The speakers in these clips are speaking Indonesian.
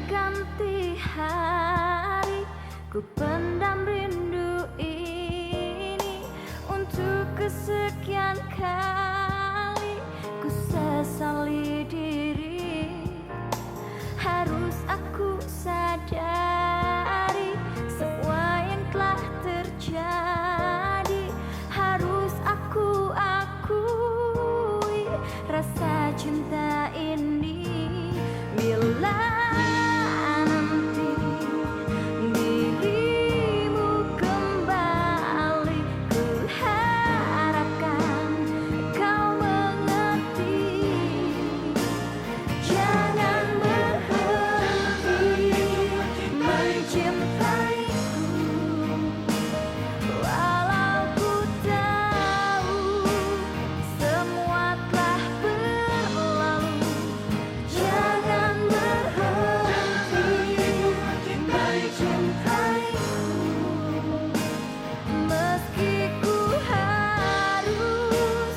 ganti hari, ku pendam rindu ini. Untuk kesekian kali ku sesali diri. Harus aku sadari semua yang telah terjadi. Harus aku akui rasa cinta ini. Bila nanti dirimu kembali, ku harapkan kau mengerti. Jangan berhenti mencintaiku, walau ku tahu semua telah berlalu. Jangan berhenti mencintaiku, meski ku harus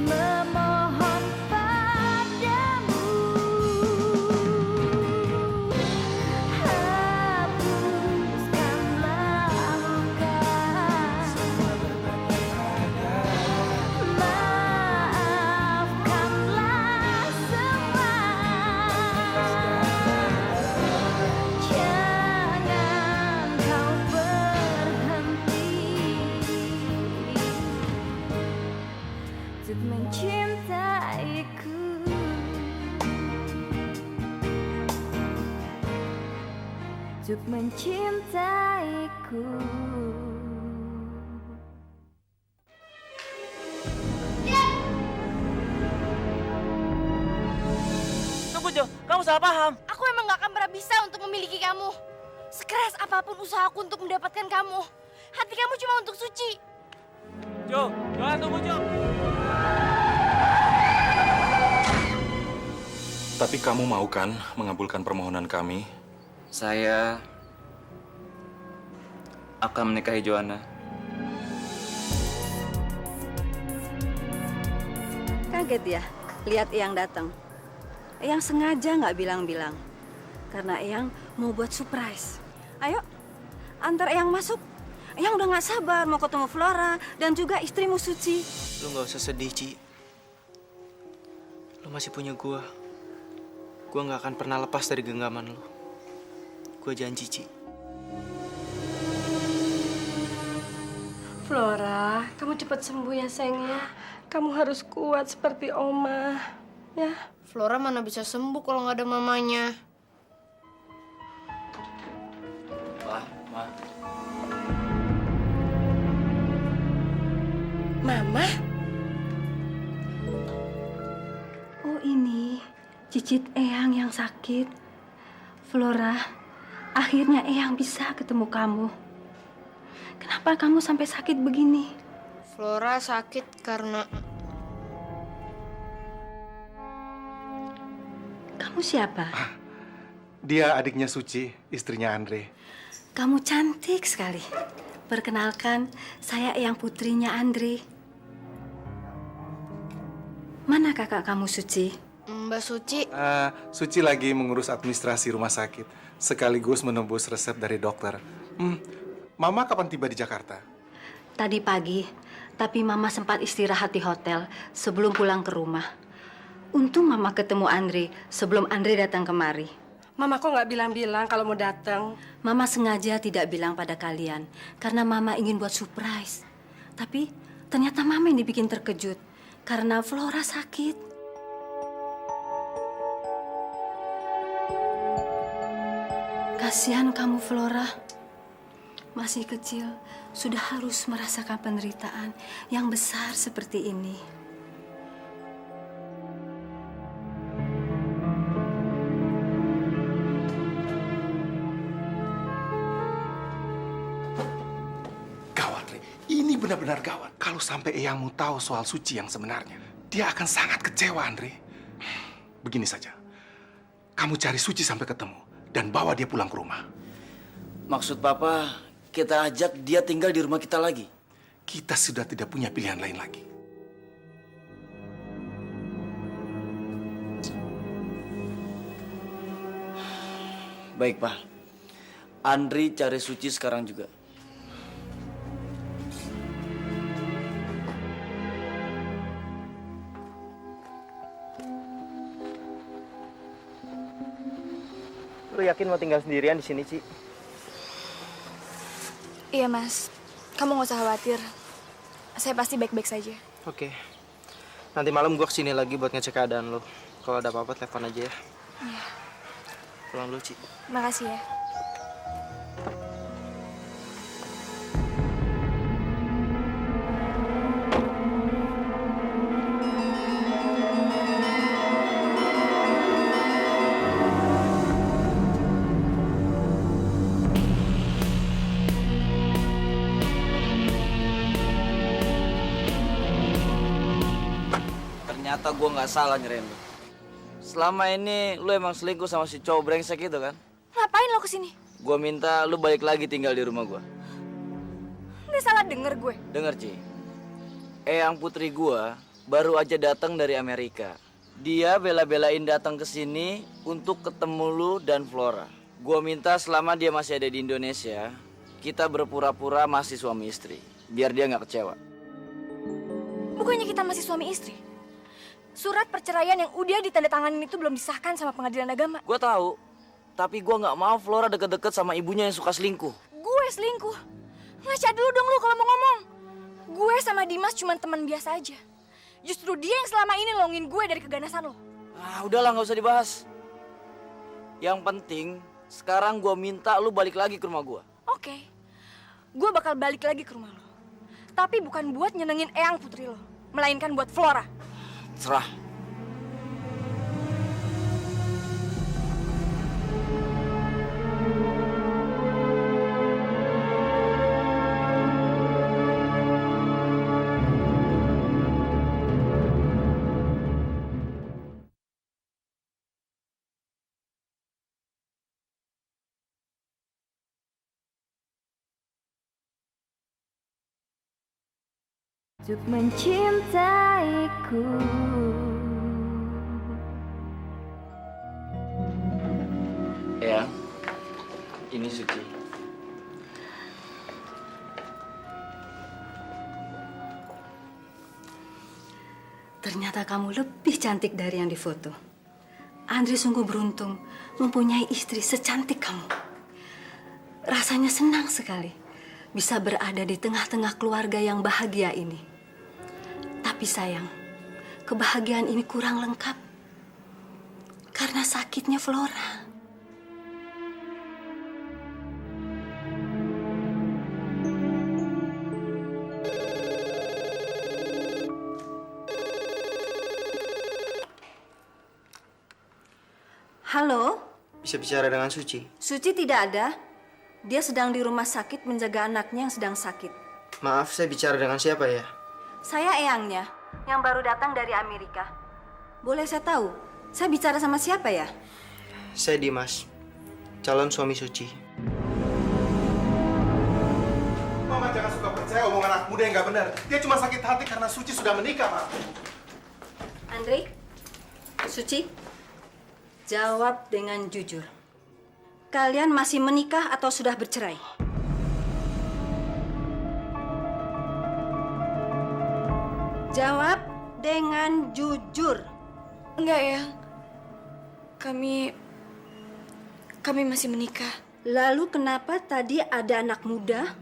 memohon padamu. Hapuskanlah luka, maafkanlah semua. Jangan kau berhenti untuk mencintaiku. Untuk mencintaiku. Tunggu Jo, kamu salah paham. Aku emang gak akan pernah bisa untuk memiliki kamu. Sekeras apapun usahaku untuk mendapatkan kamu, hati kamu cuma untuk Suci. Jo, Johan tunggu Jo. Tapi kamu mau kan mengabulkan permohonan kami? Saya akan menikahi Joanna. Kaget ya, lihat Eyang datang. Eyang sengaja nggak bilang-bilang, karena Eyang mau buat surprise. Ayo, antar Eyang masuk. Eyang udah nggak sabar mau ketemu Flora dan juga istrimu Suci. Lu nggak usah sedih, Ci. Lu masih punya gua. Gua nggak akan pernah lepas dari genggaman lu. Gua janji, Ci. Flora, kamu cepat sembuh ya sayangnya. Kamu harus kuat seperti Oma, ya. Flora mana bisa sembuh kalau nggak ada mamanya. Wah, Ma. Mama? Oh ini, cicit Eyang yang sakit. Flora, akhirnya Eyang bisa ketemu kamu. Kenapa kamu sampai sakit begini? Flora sakit karena Kamu siapa? Dia adiknya Suci, istrinya Andre. Kamu cantik sekali. Perkenalkan, saya Eyang putrinya Andre. Mana kakak kamu Suci? Mbak Suci. Suci lagi mengurus administrasi rumah sakit, sekaligus menembus resep dari dokter. Mama kapan tiba di Jakarta? Tadi pagi, tapi Mama sempat istirahat di hotel sebelum pulang ke rumah. Untung Mama ketemu Andre sebelum Andre datang kemari. Mama kok nggak bilang-bilang kalau mau datang? Mama sengaja tidak bilang pada kalian karena Mama ingin buat surprise. Tapi ternyata Mama yang dibikin terkejut karena Flora sakit. Kasihan kamu Flora. Masih kecil, sudah harus merasakan penderitaan yang besar seperti ini. Gawat, Re. Ini benar-benar gawat. Kalau sampai Eyangmu tahu soal Suci yang sebenarnya, dia akan sangat kecewa, Andre. Begini saja. Kamu cari Suci sampai ketemu dan bawa dia pulang ke rumah. Maksud Papa, kita ajak dia tinggal di rumah kita lagi. Kita sudah tidak punya pilihan lain lagi. Baik, Pak. Andri cari Suci sekarang juga. Lu yakin mau tinggal sendirian di sini, Ci? Iya, Mas. Kamu nggak usah khawatir. Saya pasti baik-baik saja. Oke. Nanti malam gua kesini lagi buat ngecek keadaan lu. Kalau ada apa-apa telepon aja ya. Iya. Pulang dulu, Ci. Makasih ya. Ternyata gue nggak salah nyerahin lu. Selama ini lu emang selingkuh sama si cowok brengsek itu kan? Ngapain lo kesini? Gue minta lu balik lagi tinggal di rumah gue. Nggak salah denger gue. Dengar, Ci. Eyang putri gue baru aja datang dari Amerika. Dia bela-belain datang ke sini untuk ketemu lu dan Flora. Gue minta selama dia masih ada di Indonesia, kita berpura-pura masih suami istri, biar dia nggak kecewa. Bukannya kita masih suami istri? Surat perceraian yang udah ditandatanganin itu belum disahkan sama pengadilan agama. Gue tahu, tapi gue nggak mau Flora deket-deket sama ibunya yang suka selingkuh. Gue selingkuh? Ngaca dulu dong lu kalau mau ngomong. Gue sama Dimas cuma teman biasa aja. Justru dia yang selama ini nolongin gue dari keganasan lo. Ah, udahlah, nggak usah dibahas. Yang penting, sekarang gue minta lu balik lagi ke rumah gue. Oke, gue bakal balik lagi ke rumah lo. Tapi bukan buat nyenengin Eyang putri lo, melainkan buat Flora. Serah. Untuk mencintaiku. Eyang, ini Suci. Ternyata kamu lebih cantik dari yang difoto. Andri sungguh beruntung mempunyai istri secantik kamu. Rasanya senang sekali bisa berada di tengah-tengah keluarga yang bahagia ini. Tapi sayang, kebahagiaan ini kurang lengkap karena sakitnya Flora. Halo, Bisa bicara dengan Suci? Suci tidak ada. Dia sedang di rumah sakit menjaga anaknya yang sedang sakit. Maaf, saya bicara dengan siapa ya? Saya eyangnya, yang baru datang dari Amerika. Boleh saya tahu, saya bicara sama siapa ya? Saya Dimas, calon suami Suci. Mama jangan suka percaya omongan anak muda yang nggak benar. Dia cuma sakit hati karena Suci sudah menikah, Ma. Andri, Suci, jawab dengan jujur. Kalian masih menikah atau sudah bercerai? Jawab dengan jujur. Enggak ya, kami masih menikah. Lalu kenapa tadi ada anak muda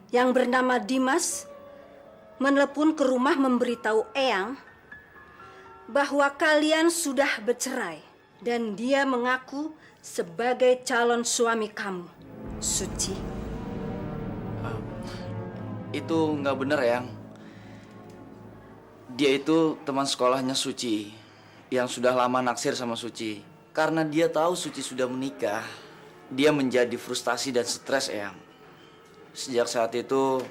yang bernama Dimas menelepon ke rumah memberitahu Eyang bahwa kalian sudah bercerai dan dia mengaku sebagai calon suami kamu, Suci? Itu nggak bener, Eyang. Dia itu teman sekolahnya Suci yang sudah lama naksir sama Suci. Karena dia tahu Suci sudah menikah, dia menjadi frustasi dan stres, Eyang. Sejak saat itu,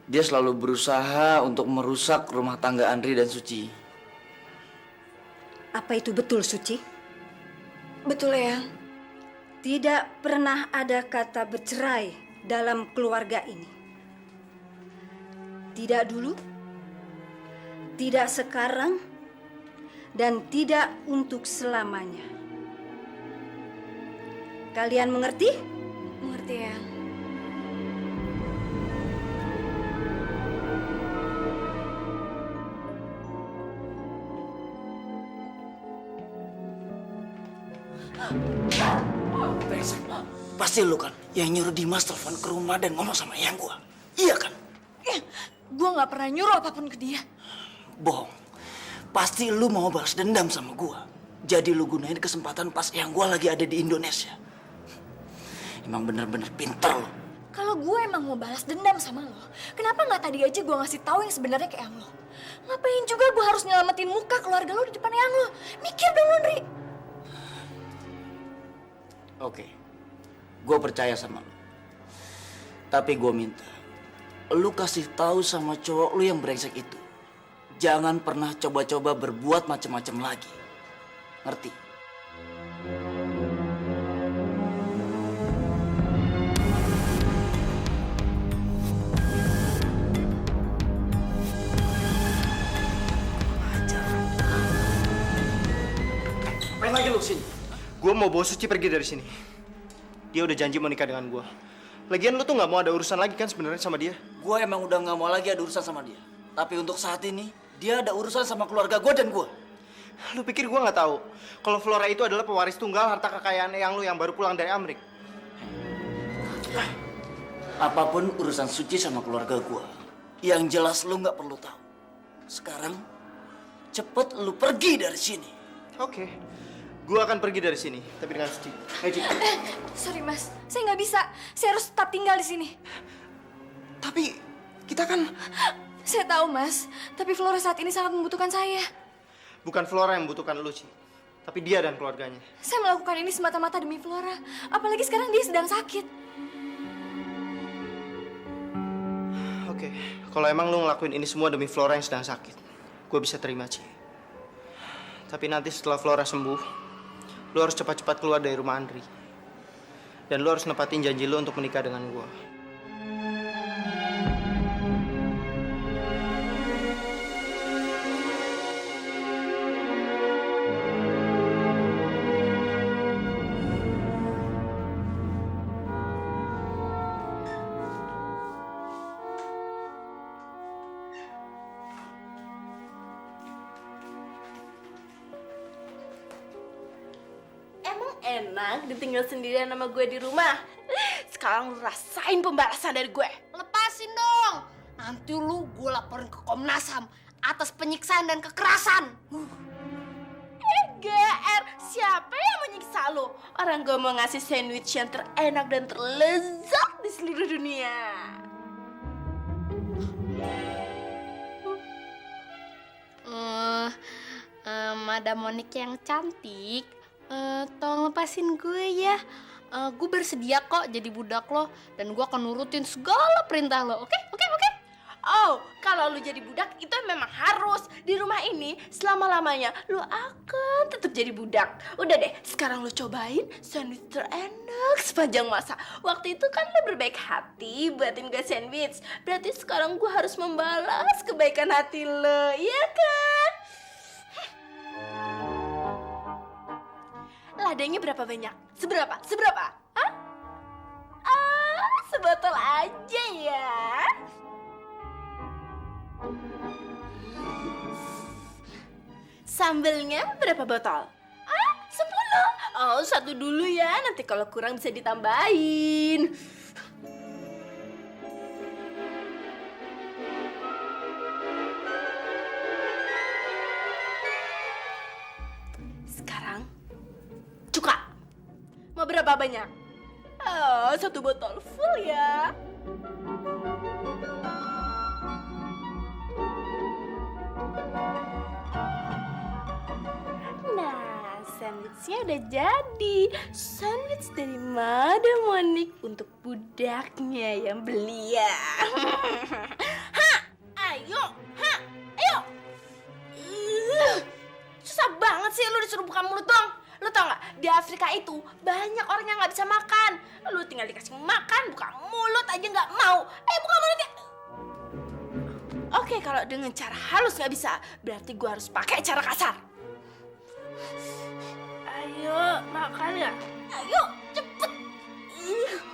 dia selalu berusaha untuk merusak rumah tangga Andri dan Suci. Apa itu betul, Suci? Betul ya? Tidak pernah ada kata bercerai dalam keluarga ini. Tidak dulu, tidak sekarang, dan tidak untuk selamanya. Kalian mengerti? Mengerti ya? Brengsek. Pasti lu kan yang nyuruh Dimas telepon ke rumah dan ngomong sama Eyang gua. Iya kan? Gue nggak pernah nyuruh apapun ke dia. Bohong. Pasti lu mau balas dendam sama gua. Jadi lu gunain kesempatan pas Eyang gua lagi ada di Indonesia. Emang bener-bener pinter lu. Kalau gue emang mau balas dendam sama lo, kenapa nggak tadi aja gue ngasih tahu yang sebenarnya ke Eyang lo? Ngapain juga gue harus nyelamatin muka keluarga lo di depan Eyang lo? Mikir dong, Nri. Oke, gue percaya sama lu. Tapi gue minta, lu kasih tahu sama cowok lu yang brengsek itu. Jangan pernah coba-coba berbuat macam-macam lagi. Ngerti? Ngapain lagi lu sini? Gue mau bawa Suci pergi dari sini. Dia udah janji mau nikah dengan gue. Lagian lu tuh nggak mau ada urusan lagi kan sebenarnya sama dia? Gue emang udah nggak mau lagi ada urusan sama dia. Tapi untuk saat ini, dia ada urusan sama keluarga gue dan gue. Lu pikir gue nggak tahu kalau Flora itu adalah pewaris tunggal harta kekayaan Eyang lu yang baru pulang dari Amerika? Apapun urusan Suci sama keluarga gue, yang jelas lu nggak perlu tahu. Sekarang, cepet lu pergi dari sini. Oke, gue akan pergi dari sini, tapi dengan Suci. Ci. Sorry mas, saya nggak bisa. Saya harus tetap tinggal di sini. Tapi kita kan... Saya tahu mas, tapi Flora saat ini sangat membutuhkan saya. Bukan Flora yang membutuhkan lu, Ci. Tapi dia dan keluarganya. Saya melakukan ini semata-mata demi Flora. Apalagi sekarang dia sedang sakit. Oke, kalau emang lu ngelakuin ini semua demi Flora yang sedang sakit, gue bisa terima, Ci. Tapi nanti setelah Flora sembuh, lu harus cepat-cepat keluar dari rumah Andri. Dan lu harus nepatin janji lu untuk menikah dengan gue. Enak ditinggal sendirian sama gue di rumah. Sekarang lu rasain pembalasan dari gue. Lepasin dong. Nanti lu gue laporin ke Komnas HAM atas penyiksaan dan kekerasan. GR, siapa yang menyiksa lu? Orang gue mau ngasih sandwich yang terenak dan terlezat di seluruh dunia. Madam Monik yang cantik, tolong lepasin gue ya. Gue bersedia kok jadi budak lo, dan gue akan nurutin segala perintah lo. Oke? Oh, kalau lu jadi budak itu memang harus. Di rumah ini selama-lamanya lu akan tetap jadi budak. Udah deh, sekarang lu cobain sandwich terenak sepanjang masa. Waktu itu kan lu berbaik hati buatin gue sandwich. Berarti sekarang gue harus membalas kebaikan hati lo, iya kan? Ladanya berapa banyak? Seberapa? Hah? Sebotol aja ya. Sambelnya berapa botol? 10. Oh, 1 dulu ya. Nanti kalau kurang bisa ditambahin. Sekarang cuka. Mau berapa banyak? 1 botol full ya. Nah, sandwichnya udah jadi. Sandwich dari Madam Monik untuk budaknya yang belia. Ayo. Susah banget sih lu disuruh buka mulut dong. Lu tau gak, di Afrika itu banyak orang yang gak bisa makan. Lu tinggal dikasih makan, buka mulut aja gak mau. Buka mulutnya. Oke, kalau dengan cara halus gak bisa, berarti gua harus pakai cara kasar. Ayo, makan ya. Ayo, cepet.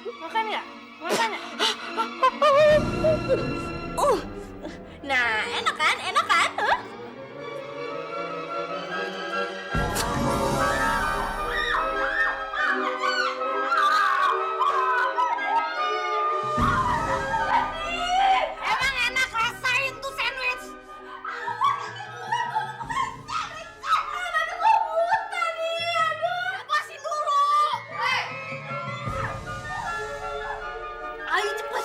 Makan ya? Makan ya? Nah, enak kan? Enak kan? Huh? Emang enak, rasain tuh sandwich. Lepasin dulu. Ayo cepet.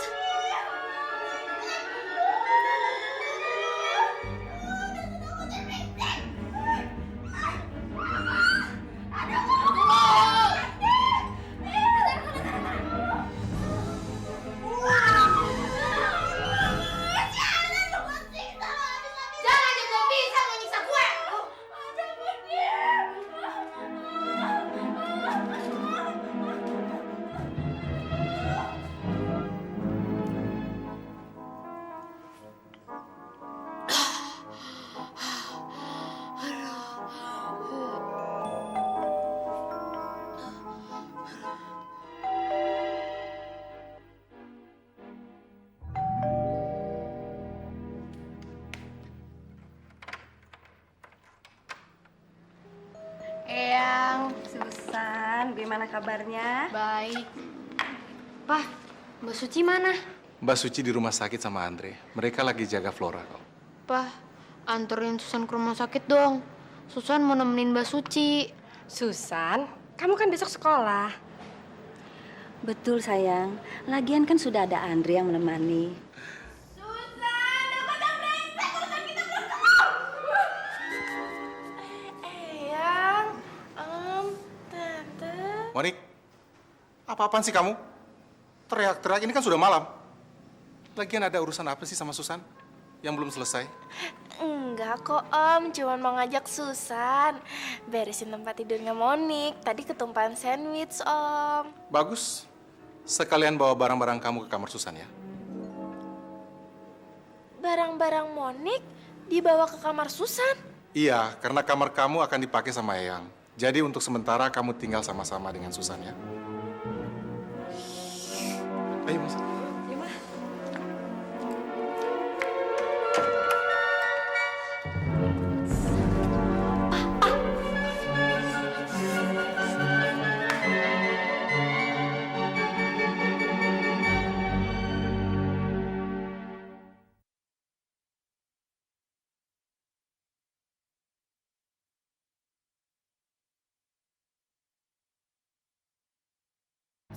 Jangan aja gue bisa mau nyiksa gue. Eyang, Susan, gimana kabarnya? baik. Pak, Mbak Suci mana? Mbak Suci di rumah sakit sama Andre. Mereka lagi jaga Flora kok. Pak, anterin Susan ke rumah sakit dong. Susan mau nemenin Mbak Suci. Susan, kamu kan besok sekolah. Betul sayang, lagian kan sudah ada Andre yang menemani. Eyang, Tante. Monik, apa-apaan sih kamu? Teriak-teriak, ini kan sudah malam. Lagian ada urusan apa sih sama Susan yang belum selesai? Enggak kok Om, cuman mau ngajak Susan beresin tempat tidurnya Monik. Tadi ketumpahan sandwich Om. Bagus. Sekalian bawa barang-barang kamu ke kamar Susan ya. Barang-barang Monik dibawa ke kamar Susan. Iya, karena kamar kamu akan dipakai sama Eyang. Jadi untuk sementara kamu tinggal sama-sama dengan Susan ya. Ayo masuk.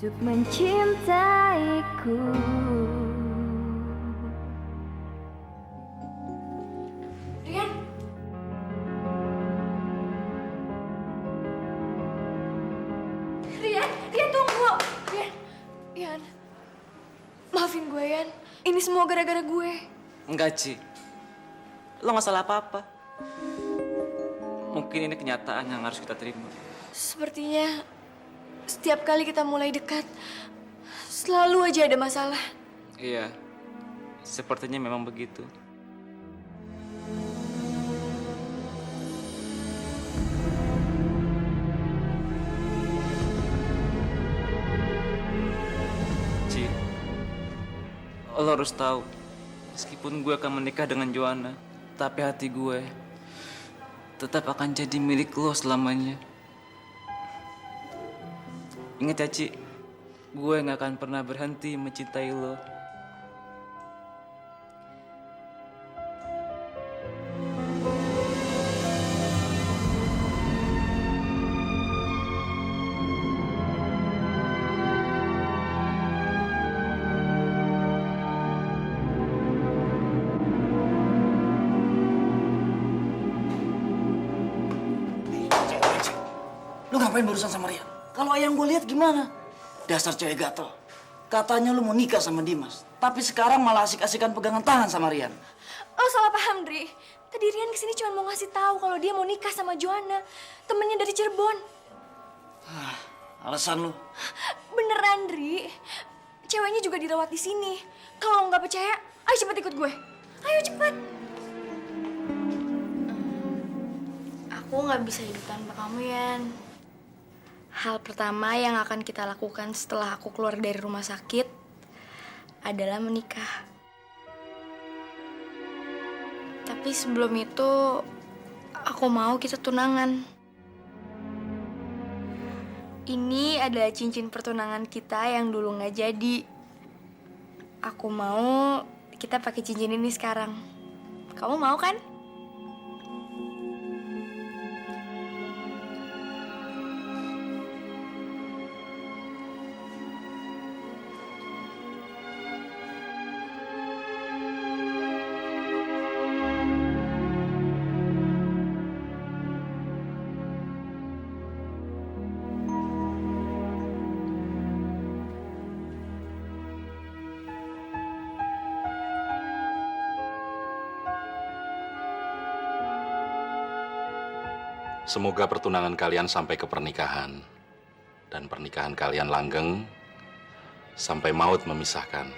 Untuk mencintaiku. Rian. Rian tunggu. Rian. Maafin gue, Yan. Ini semua gara-gara gue. Enggak, Ci. Lo nggak salah apa-apa. Mungkin ini kenyataan yang harus kita terima. Sepertinya setiap kali kita mulai dekat, selalu aja ada masalah. Iya, sepertinya memang begitu. Ci, lo harus tahu, meskipun gue akan menikah dengan Joanna, tapi hati gue tetap akan jadi milik lo selamanya. Ingat ya, Ci, gue gak akan pernah berhenti mencintai lo. Lu ngapain berurusan sama Rian? Kalau ayang gue lihat gimana? Dasar cewek gatel. Katanya lu mau nikah sama Dimas, tapi sekarang malah asik-asikan pegangan tangan sama Rian. Lo salah paham, Dri. Tadi Rian kesini cuma mau ngasih tahu kalau dia mau nikah sama Joanna, temennya dari Cirebon. Alasan lu? Beneran, Dri. Ceweknya juga dirawat di sini. Kalau nggak percaya, ayo cepet ikut gue. Ayo cepet. Aku nggak bisa hidup tanpa kamu, Yan. hal pertama yang akan kita lakukan setelah aku keluar dari rumah sakit adalah menikah. Tapi sebelum itu, aku mau kita tunangan. Ini adalah cincin pertunangan kita yang dulu nggak jadi. Aku mau kita pakai cincin ini sekarang. Kamu mau kan? Semoga pertunangan kalian sampai ke pernikahan. Dan pernikahan kalian langgeng sampai maut memisahkan.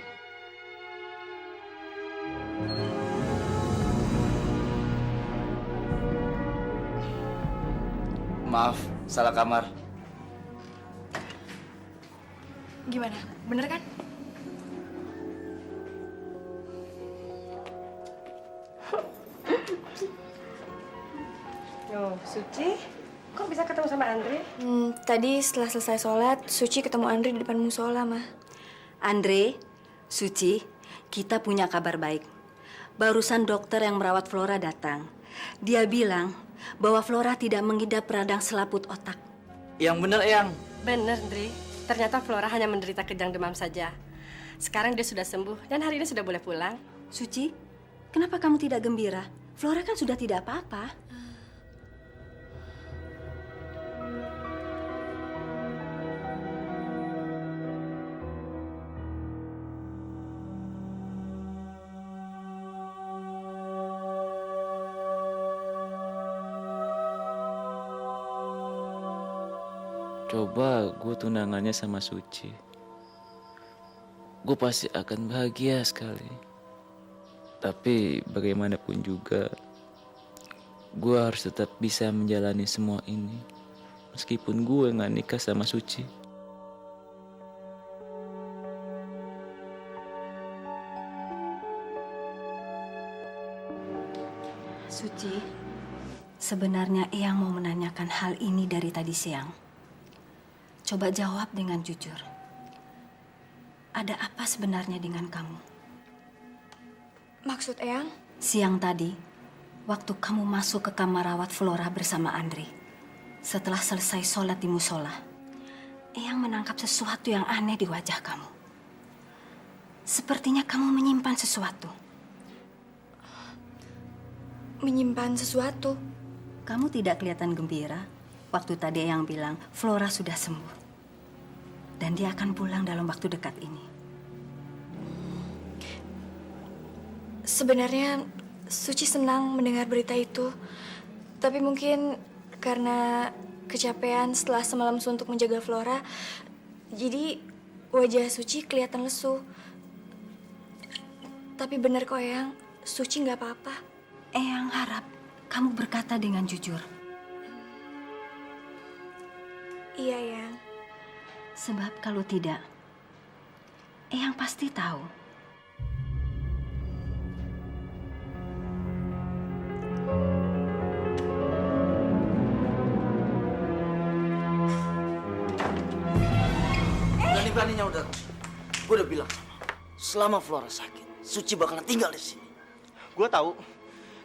Maaf, salah kamar. Gimana? Bener kan? Yo, Suci, kok bisa ketemu sama Andre? Tadi setelah selesai sholat, Suci ketemu Andre di depan musola, Mah. Andre, Suci, kita punya kabar baik. Barusan dokter yang merawat Flora datang. Dia bilang bahwa Flora tidak mengidap radang selaput otak. Yang bener, Eyang. Bener, Andre. Ternyata Flora hanya menderita kejang demam saja. Sekarang dia sudah sembuh dan hari ini sudah boleh pulang. Suci, kenapa kamu tidak gembira? Flora kan sudah tidak apa-apa. Coba gue tunangannya sama Suci. Gue pasti akan bahagia sekali. Tapi bagaimanapun juga, gue harus tetap bisa menjalani semua ini. Meskipun gue gak nikah sama Suci. Suci, sebenarnya Eyang mau menanyakan hal ini dari tadi siang. Coba jawab dengan jujur. Ada apa sebenarnya dengan kamu? Maksud Eyang? Siang tadi, waktu kamu masuk ke kamar rawat Flora bersama Andre. Setelah selesai sholat di musola, Eyang menangkap sesuatu yang aneh di wajah kamu. Sepertinya kamu menyimpan sesuatu. Menyimpan sesuatu? Kamu tidak kelihatan gembira waktu tadi Eyang bilang Flora sudah sembuh. Dan dia akan pulang dalam waktu dekat ini. Sebenarnya Suci senang mendengar berita itu. Tapi mungkin karena kecapean setelah semalam suntuk menjaga Flora, jadi wajah Suci kelihatan lesu. Tapi benar kok Eyang, Suci nggak apa-apa. Eyang harap kamu berkata dengan jujur. Iya, Eyang. Sebab kalau tidak, Eyang pasti tahu. Berani-beraninya udah. Gue udah bilang selama Flora sakit, Suci bakalan tinggal di sini. Gue tahu,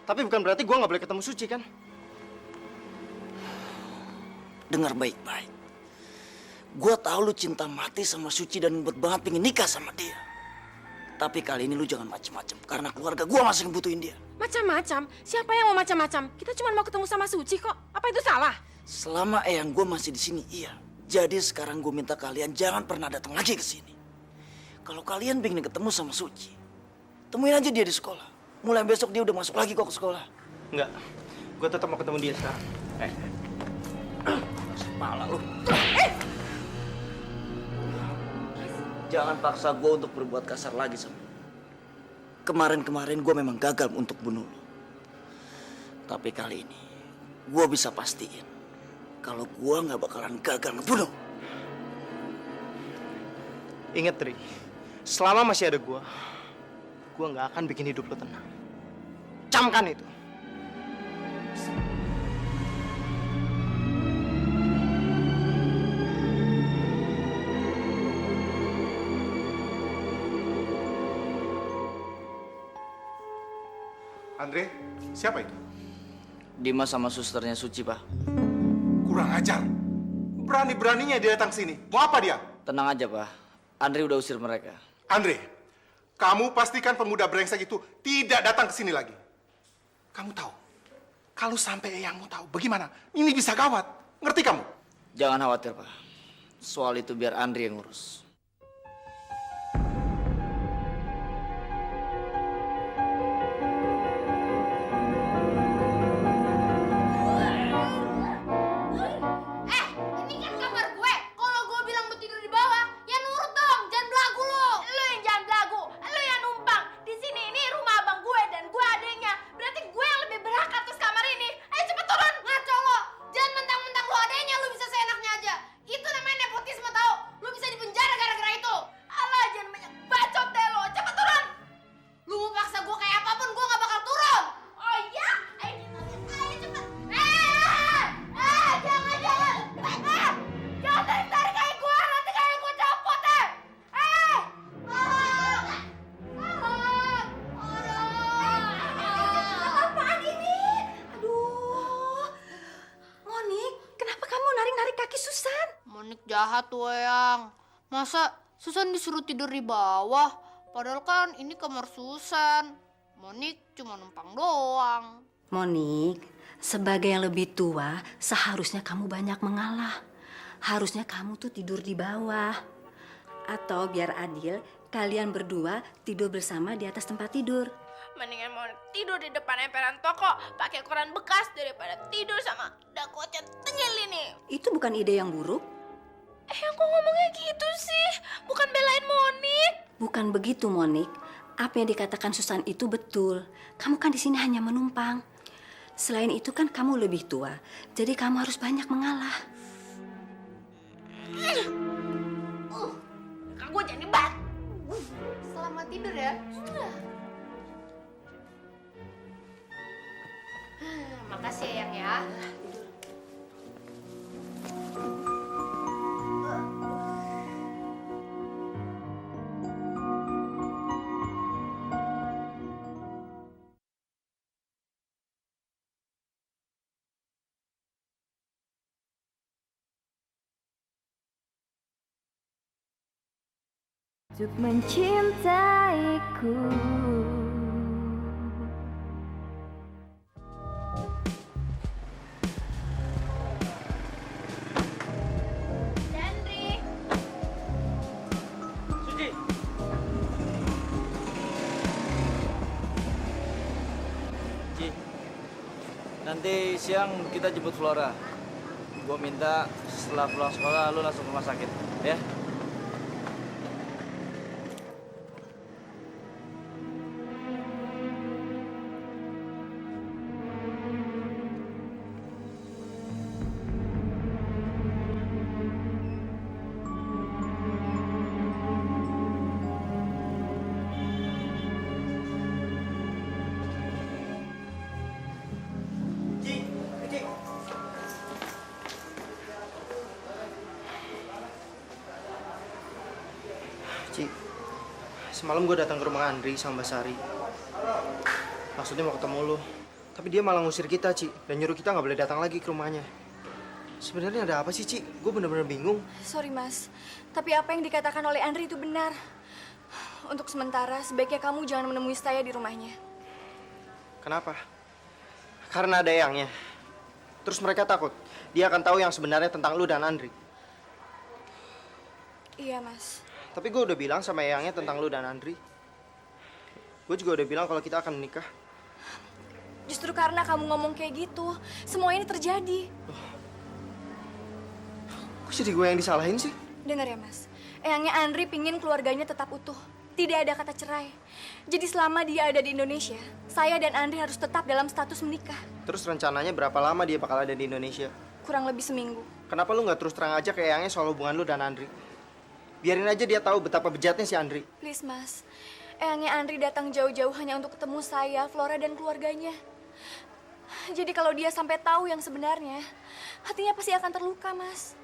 tapi bukan berarti gue nggak boleh ketemu Suci kan? Dengar baik-baik. Gue tahu lu cinta mati sama Suci dan ngebet banget pengen nikah sama dia. Tapi kali ini lu jangan macem-macem karena keluarga gue masih ngebutuhin dia. Macam-macam? Siapa yang mau macam-macam? Kita cuma mau ketemu sama Suci kok. Apa itu salah? Selama Eyang gue masih di sini, iya. Jadi sekarang gue minta kalian jangan pernah datang lagi ke sini. Kalau kalian pengen ketemu sama Suci, temuin aja dia di sekolah. Mulai besok dia udah masuk lagi kok ke sekolah. Enggak, gue tetap mau ketemu dia sekarang. Kepala lu. Jangan paksa gue untuk berbuat kasar lagi sama lu. Kemarin-kemarin gue memang gagal untuk bunuh lu. Tapi kali ini, gue bisa pastiin kalau gua nggak bakalan gagal ngebunuh. Ingat, Tri. Selama masih ada gua nggak akan bikin hidup lo tenang. Camkan itu. Andre, siapa itu? Dimas sama susternya Suci, Pak. Kurang ajar. Berani-beraninya dia datang sini. Mau apa dia? Tenang aja, Pak. Andre udah usir mereka. Andre, kamu pastikan pemuda brengsek itu tidak datang ke sini lagi. Kamu tahu, kalau sampai eyangmu tahu, bagaimana? Ini bisa gawat. Ngerti kamu? Jangan khawatir, Pak. Soal itu biar Andre yang ngurus. Ini kan kamar gue. Kalau gue bilang mau tidur di bawah, ya nurut dong. Jangan belagu lo. Lu yang jangan belagu, lu yang numpang. Di sini ini rumah abang gue dan gue adeknya. Berarti gue yang lebih berhak atas kamar ini. Ayo cepet turun. Ngaco lo. Jangan mentang-mentang lo adanya, lo bisa seenaknya aja. Itu namanya nepotisme tau. Lo bisa dipenjara gara-gara itu. Alah, jangan banyak bacot deh lo. Cepet turun. Lu mau paksa gue kayak apapun, gue gak bakal turun. Oh iya? Ayo cepet. Jangan tarik-tarik kayak gue. Nanti kayak gue copot deh. Apaan ini? Aduh. Monik, kenapa kamu narik-narik kaki Susan? Monik jahat tuh, Eyang. Masa Susan disuruh tidur di bawah? Padahal kan ini kamar Susan. Monik cuma numpang doang. Monik, sebagai yang lebih tua, seharusnya kamu banyak mengalah. Harusnya kamu tuh tidur di bawah. Atau biar adil, kalian berdua tidur bersama di atas tempat tidur. Mendingan mau tidur di depan emperan toko pakai koran bekas daripada tidur sama dakocet tengil ini. Itu bukan ide yang buruk. Yang kok ngomongnya gitu sih? Bukan belain Monik. Bukan begitu, Monik. Apa yang dikatakan Susan itu betul. Kamu kan di sini hanya menumpang. Selain itu kan kamu lebih tua, jadi kamu harus banyak mengalah. Kak gue jadi bat. Selamat tidur ya. Makasih ya, Yang ya. Untuk mencintaiku. Dandri. Suci. Ci, nanti siang kita jemput Flora. Gue minta setelah pulang sekolah lu langsung ke rumah sakit, ya? Ci, semalam gue datang ke rumah Andri sama Mbak Sari. Maksudnya mau ketemu lo. Tapi dia malah ngusir kita, Ci. Dan nyuruh kita nggak boleh datang lagi ke rumahnya. Sebenarnya ada apa sih, Ci? Gue bener-bener bingung. Sorry, Mas. Tapi apa yang dikatakan oleh Andri itu benar. Untuk sementara, sebaiknya kamu jangan menemui saya di rumahnya. Kenapa? Karena ada Eyangnya. Terus mereka takut. Dia akan tahu yang sebenarnya tentang lu dan Andri. Iya, Mas. Tapi gue udah bilang sama Eyangnya tentang lu dan Andri. Gue juga udah bilang kalau kita akan menikah. Justru karena kamu ngomong kayak gitu, semua ini terjadi. Kok jadi gue yang disalahin sih? Dengar ya, Mas. Eyangnya Andri pingin keluarganya tetap utuh. Tidak ada kata cerai. Jadi selama dia ada di Indonesia, saya dan Andri harus tetap dalam status menikah. Terus rencananya berapa lama dia bakal ada di Indonesia? kurang lebih seminggu. Kenapa lu nggak terus terang aja ke Eyangnya soal hubungan lu dan Andri? Biarin aja dia tahu betapa bejatnya si Andri. Please, Mas. Eyangnya Andri datang jauh-jauh hanya untuk ketemu saya, Flora, dan keluarganya. Jadi kalau dia sampai tahu yang sebenarnya, hatinya pasti akan terluka, Mas.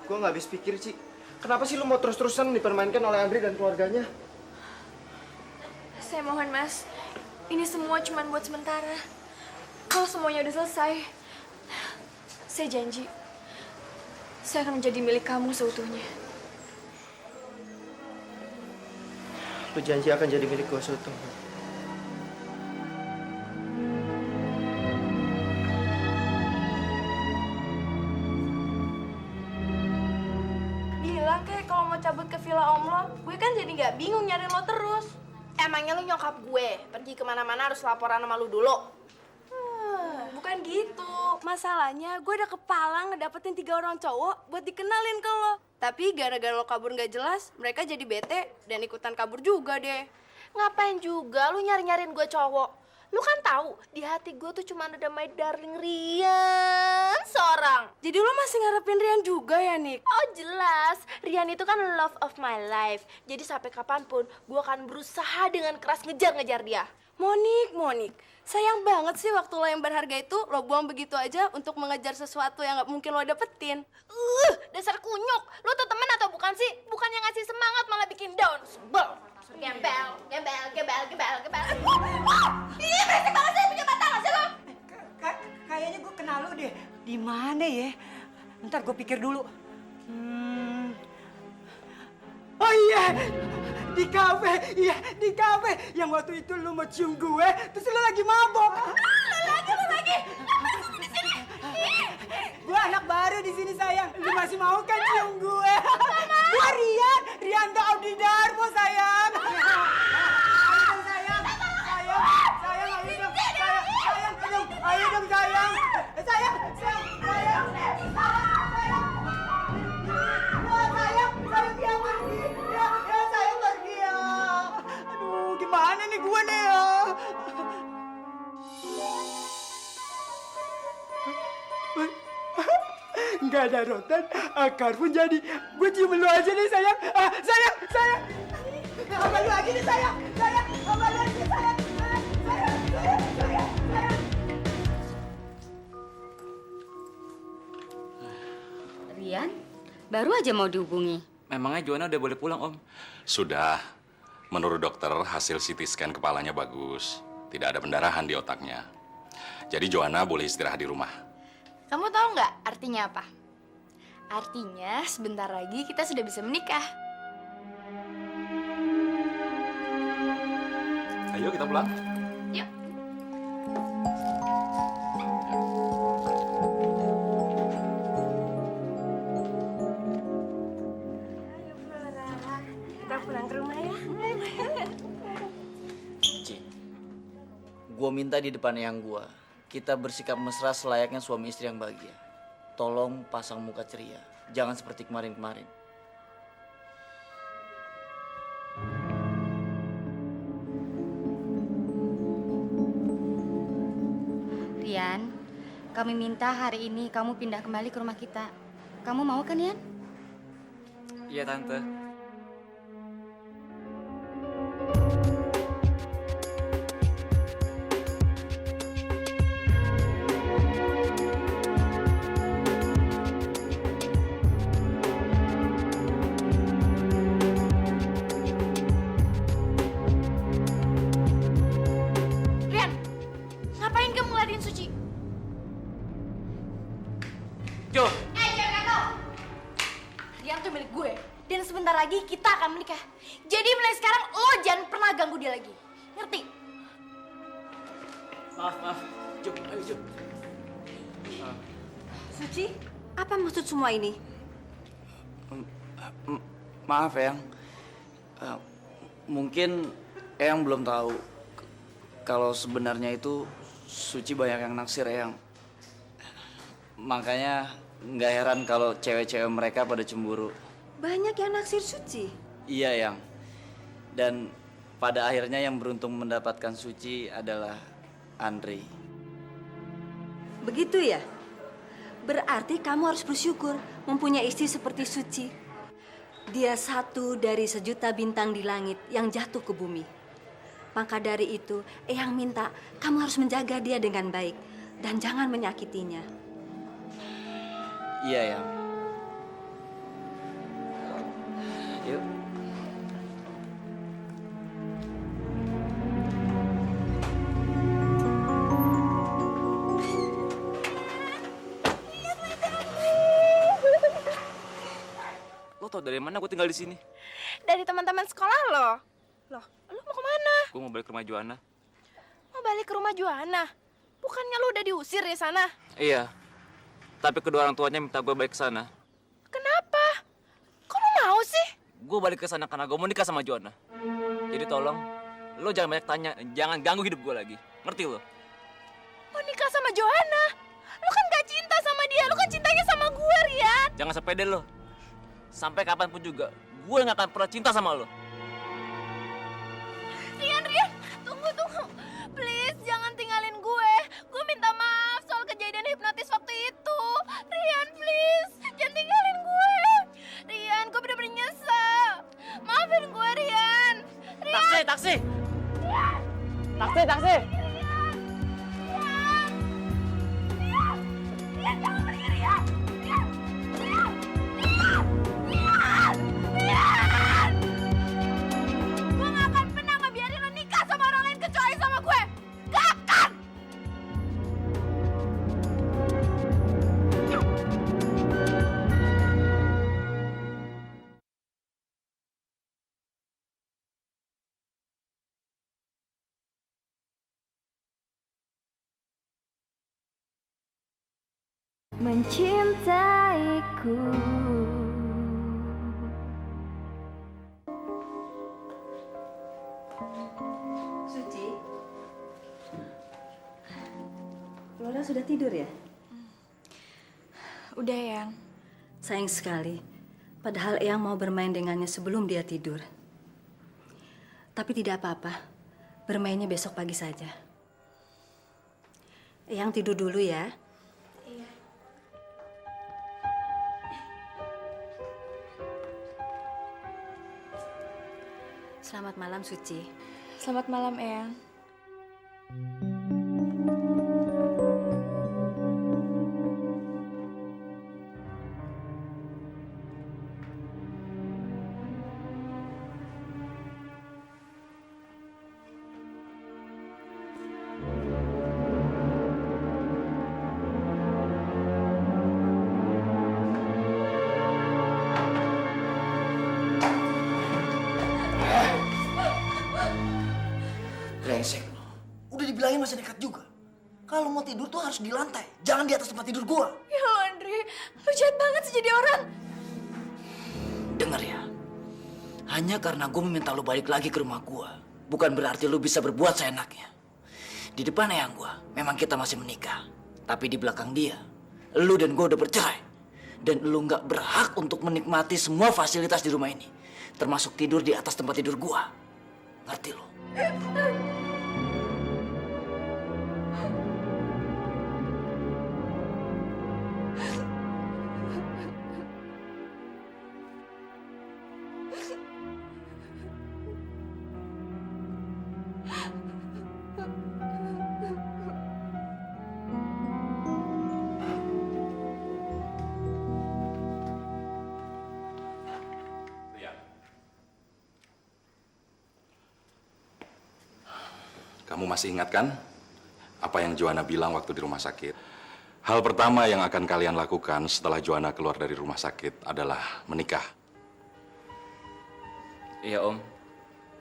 Gue nggak habis pikir, Ci. Kenapa sih lu mau terus-terusan dipermainkan oleh Andri dan keluarganya? Saya mohon, Mas. Ini semua cuma buat sementara. Kalau semuanya udah selesai, saya janji, saya akan menjadi milik kamu seutuhnya. Lu janji akan jadi milik gue seutuhnya. Bilang kayak kalau mau cabut ke villa om lo, gue kan jadi nggak bingung nyari lo terus. Emangnya lu nyokap gue pergi kemana-mana harus laporan sama lu dulu? Bukan gitu. Masalahnya gue udah kepala ngedapetin 3 orang cowok buat dikenalin ke lo. Tapi gara-gara lo kabur nggak jelas, mereka jadi bete dan ikutan kabur juga deh. Ngapain juga lu nyari-nyariin gue cowok? Lu kan tahu di hati gue tuh cuma ada my darling Rian seorang. Jadi lu masih ngarepin Rian juga ya, Nick? Oh jelas, Rian itu kan love of my life. Jadi sampai kapanpun gue akan berusaha dengan keras ngejar-ngejar dia. Monik, sayang banget sih waktu lo yang berharga itu lo buang begitu aja untuk mengejar sesuatu yang gak mungkin lo dapetin. Dasar kunyuk, lo tuh temen atau bukan sih? Bukannya ngasih semangat malah bikin down. Sebel. Gembel. Ih, berisik banget sih, punya mata gak sih lo? Kayaknya gue kenal lu deh. Di mana ya? Ntar gue pikir dulu. Oh iya, di kafe. Iya, di kafe. Yang waktu itu lu mau cium gue, terus lu lagi mabok. Lu lagi. Masuk di sini. Gue anak baru di sini sayang. Lu masih mau kan cium gue? Gue Rian tuh Audi Darmo sayang. Ayo dong sayang. Sayang. Dia pergi. Ya sayang pergi ya. Aduh, gimana nih gue nih ya? Nggak ada rotan, akar pun jadi. Gue cium lu aja nih sayang. Sayang. Apa lu lagi nih sayang? Apa lu lagi sayang? Sayang. Rian, baru aja mau dihubungi. Memangnya Joanna udah boleh pulang, Om? Sudah. Menurut dokter, hasil CT scan kepalanya bagus. Tidak ada pendarahan di otaknya. Jadi Joanna boleh istirahat di rumah. Kamu tahu nggak artinya apa? Artinya sebentar lagi kita sudah bisa menikah. Ayo kita pulang. Yuk. Kita pulang ke rumah ya. Ci, gue minta di depan eyang gue, kita bersikap mesra selayaknya suami istri yang bahagia. Tolong pasang muka ceria, jangan seperti kemarin-kemarin. Rian, kami minta hari ini kamu pindah kembali ke rumah kita. Kamu mau kan, Rian? Iya, Tante. Rian, ngapain kamu ngeladenin Suci? Jo! Jangan kacau! Rian tuh milik gue, dan sebentar lagi kita akan menikah. Jadi mulai sekarang lo jangan pernah ganggu dia lagi. Ngerti? Maaf. Jo, ayo Jo. Suci, apa maksud semua ini? Maaf eyang, mungkin eyang belum tahu kalau sebenarnya itu Suci banyak yang naksir eyang. Makanya nggak heran kalau cewek-cewek mereka pada cemburu. Banyak yang naksir Suci. Iya eyang. Dan pada akhirnya yang beruntung mendapatkan Suci adalah Andri. Begitu ya? Berarti kamu harus bersyukur mempunyai istri seperti Suci. Dia satu dari sejuta bintang di langit yang jatuh ke bumi. Maka dari itu, Eyang minta kamu harus menjaga dia dengan baik dan jangan menyakitinya. Iya, Yang. Yuk. Lo tau dari mana gue tinggal di sini? Dari teman-teman sekolah lo. Loh, lo mau kemana? Gue mau balik ke rumah Joanna. Mau balik ke rumah Joanna? Bukannya lo udah diusir dari sana? Iya. Tapi kedua orang tuanya minta gue balik ke sana. Kenapa? Kok lo mau sih? Gue balik ke sana karena gue mau nikah sama Joanna. Jadi tolong, lo jangan banyak tanya, jangan ganggu hidup gue lagi. Ngerti lo? Mau nikah sama Joanna? Lo kan gak cinta sama dia, lo kan cintanya sama gue, Rian. Jangan sepede lo. Sampai kapanpun juga, gue gak akan pernah cinta sama lo. Rian, tunggu. Please, jangan tinggalin gue. Gue minta maaf soal kejadian hipnotis waktu itu. Rian, please, jangan tinggalin gue. Rian, gue bener-bener nyesel. Maafin gue, Rian. Taksi! Rian. Taksi! Rian, jangan pergi, Rian. Rian. Gue gak akan pernah ngebiarin lo nikah sama orang lain kecuali sama gue. Gak akan. Mencintaiku. Suci, Flora sudah tidur ya? Udah, Yang. Sayang sekali. Padahal Eyang mau bermain dengannya sebelum dia tidur. Tapi tidak apa-apa. Bermainnya besok pagi saja. Eyang tidur dulu ya. Iya. Selamat malam, Suci. Selamat malam, Eyang. Brengsek lo. Udah dibilangin masih nekat juga. Kalau mau tidur tuh harus di lantai, jangan di atas tempat tidur gua. Ya lo, Andre. Lo jahat banget sih jadi orang. Dengar ya. Hanya karena gue meminta lo balik lagi ke rumah gua, bukan berarti lo bisa berbuat seenaknya. Di depan eyang gua, memang kita masih menikah. Tapi di belakang dia, lo dan gua udah bercerai. Dan lo nggak berhak untuk menikmati semua fasilitas di rumah ini. Termasuk tidur di atas tempat tidur gua. Ngerti lo? Kamu masih ingat kan apa yang Joanna bilang waktu di rumah sakit? Hal pertama yang akan kalian lakukan setelah Joanna keluar dari rumah sakit adalah menikah. Iya, Om.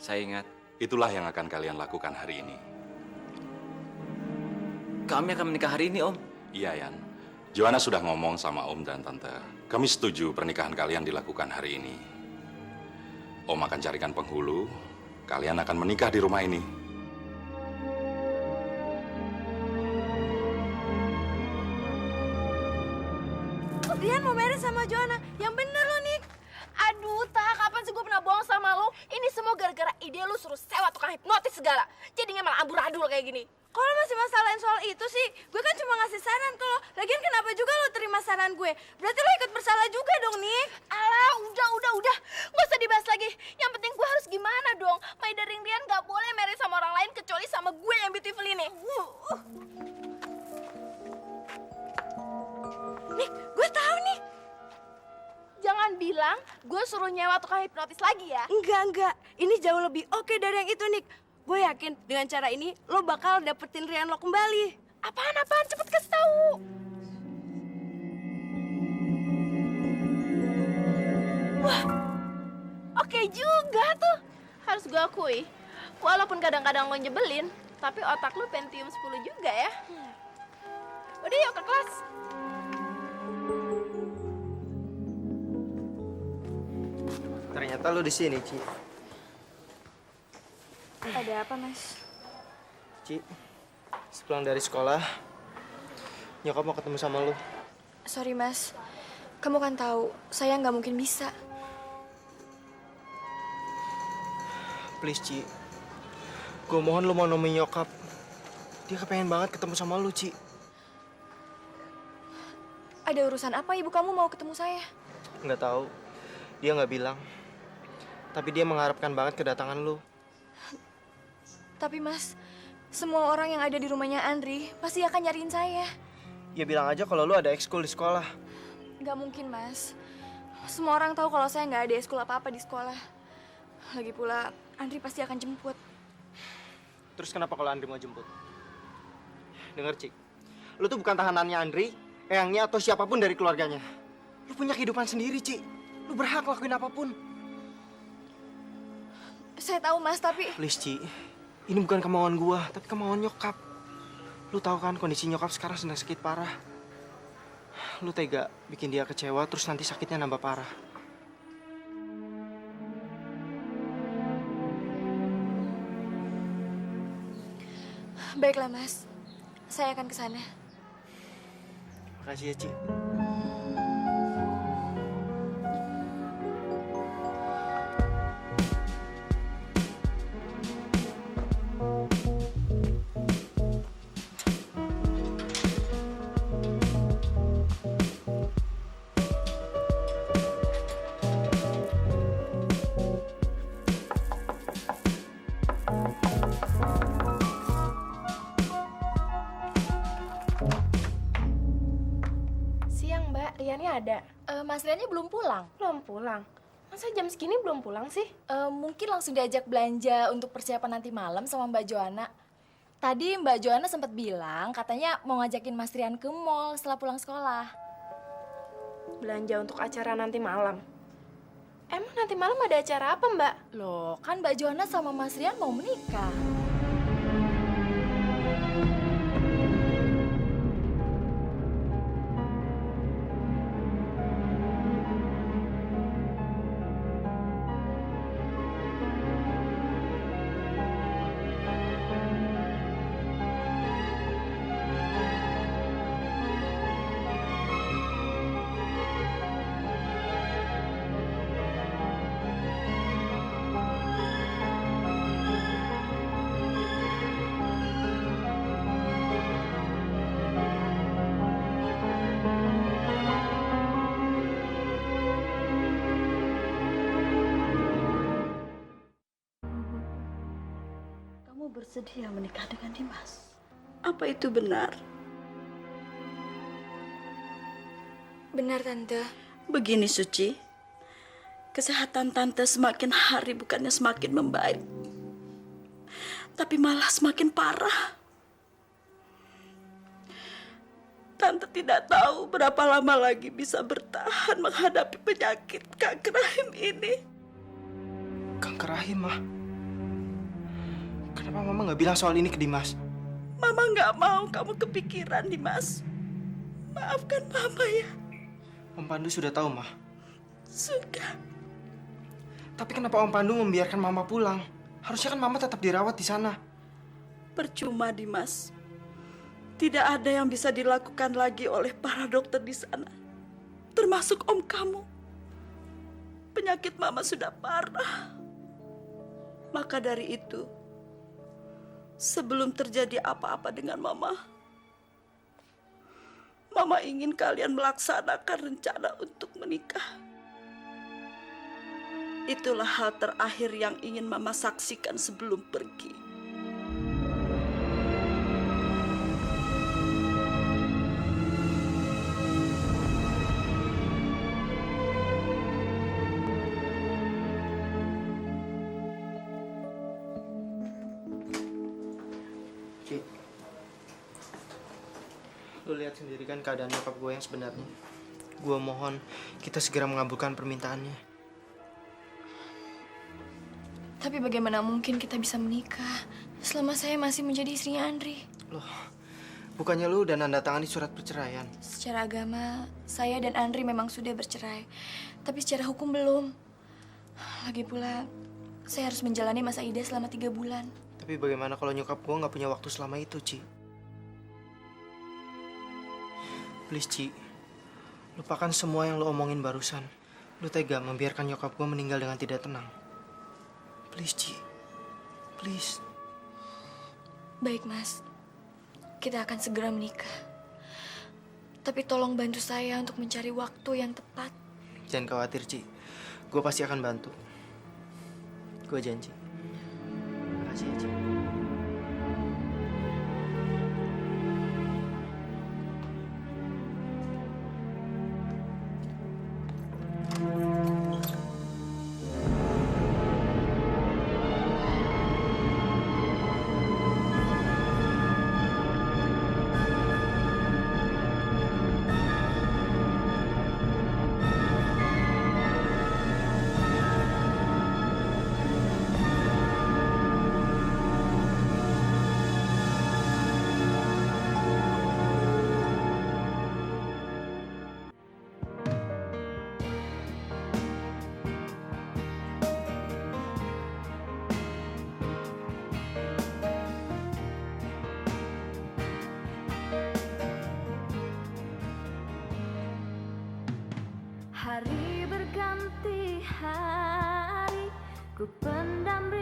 Saya ingat. Itulah yang akan kalian lakukan hari ini. Kami akan menikah hari ini, Om. Iya, Yan. Joanna sudah ngomong sama Om dan Tante. Kami setuju pernikahan kalian dilakukan hari ini. Om akan carikan penghulu. Kalian akan menikah di rumah ini. Rian mau married sama Joanna. Yang bener lo, Nick. Aduh, Tak, kapan sih gue pernah bohong sama lo? Ini semua gara-gara ide lo suruh sewa tukang hipnotis segala. Jadinya malah amburadul kayak gini. Kalau masih masalahin soal itu sih, gue kan cuma ngasih saran. gue. Berarti lo ikut bersalah juga dong, Nik. Alah, udah. Nggak usah dibahas lagi. Yang penting gue harus gimana dong? Mai dari Rian nggak boleh marry sama orang lain kecuali sama gue yang beautiful ini. Nik, gue tahu nih. Jangan bilang gue suruh nyewa tukang hipnotis lagi ya. Enggak. Ini jauh lebih oke dari yang itu, Nik. Gue yakin dengan cara ini lo bakal dapetin Rian lo kembali. Apaan? Cepet kasih tahu. Wah, oke juga tuh. Harus gue akui, walaupun kadang-kadang lo nyebelin, tapi otak lo Pentium 10 juga ya. Udah yuk ke kelas. Ternyata lu di sini, Ci. Ada apa, Mas? Ci, sepulang dari sekolah, nyokap mau ketemu sama lu. Sorry, Mas. Kamu kan tahu, saya nggak mungkin bisa. Please, Ci. Gue mohon lu mau nemuin nyokap. Dia kepengen banget ketemu sama lu, Ci. Ada urusan apa ibu kamu mau ketemu saya? Nggak tahu. Dia nggak bilang. Tapi dia mengharapkan banget kedatangan lu. Tapi, Mas, semua orang yang ada di rumahnya Andri pasti akan nyariin saya. Ya bilang aja kalau lu ada ekskul di sekolah. Nggak mungkin, Mas. Semua orang tahu kalau saya nggak ada ekskul apa-apa di sekolah. Lagi pula, Andri pasti akan jemput. Terus kenapa kalau Andri mau jemput? Dengar, Cik. Lu tuh bukan tahanannya Andri, eyangnya atau siapapun dari keluarganya. Lu punya kehidupan sendiri, Cik. Lu berhak lakuin apapun. Saya tahu, Mas, tapi... Please, Ci. Ini bukan kemauan gua, tapi kemauan nyokap. Lu tahu kan kondisi nyokap sekarang sedang sakit parah. Lu tega bikin dia kecewa, terus nanti sakitnya nambah parah. Baiklah, Mas. Saya akan ke sana. Makasih ya, Ci. Siang, Mbak. Riannya ada. Mas Riannya belum pulang. Belum pulang? Masa jam segini belum pulang sih? Mungkin langsung diajak belanja untuk persiapan nanti malam sama Mbak Joanna. Tadi Mbak Joanna sempat bilang katanya mau ngajakin Mas Rian ke mall setelah pulang sekolah. Belanja untuk acara nanti malam? Emang nanti malam ada acara apa, Mbak? Loh, kan Mbak Joanna sama Mas Rian mau menikah. Bersedia menikah dengan Dimas. Apa itu benar? Benar, Tante. Begini, Suci. Kesehatan Tante semakin hari bukannya semakin membaik, tapi malah semakin parah. Tante tidak tahu berapa lama lagi bisa bertahan menghadapi penyakit kanker rahim ini. Kanker rahim, Mah? Kenapa Mama nggak bilang soal ini ke Dimas? Mama nggak mau kamu kepikiran, Dimas. Maafkan Mama ya. Om Pandu sudah tahu, Mah. Sudah. Tapi kenapa Om Pandu membiarkan Mama pulang? Harusnya kan Mama tetap dirawat di sana. Percuma, Dimas. Tidak ada yang bisa dilakukan lagi oleh para dokter di sana. Termasuk Om kamu. Penyakit Mama sudah parah. Maka dari itu, sebelum terjadi apa-apa dengan Mama Mama ingin kalian melaksanakan rencana untuk menikah. Itulah hal terakhir yang ingin Mama saksikan sebelum pergi. Ci, lu lihat sendiri kan keadaan nyokap gue yang sebenarnya. Gue mohon kita segera mengabulkan permintaannya. Tapi bagaimana mungkin kita bisa menikah selama saya masih menjadi istrinya Andri? Loh, bukannya lu udah nanda tangani surat perceraian? Secara agama, saya dan Andri memang sudah bercerai. Tapi secara hukum belum. Lagi pula, saya harus menjalani masa idah selama 3 bulan. Tapi bagaimana kalau nyokap gue nggak punya waktu selama itu, Ci? Please, Ci. Lupakan semua yang lu omongin barusan. Lu tega membiarkan nyokap gue meninggal dengan tidak tenang. Please, Ci. Please. Baik, Mas. Kita akan segera menikah. Tapi tolong bantu saya untuk mencari waktu yang tepat. Jangan khawatir, Ci. Gue pasti akan bantu. Gue janji. Makasih ya, Ci. Hari berganti hari, ku pendam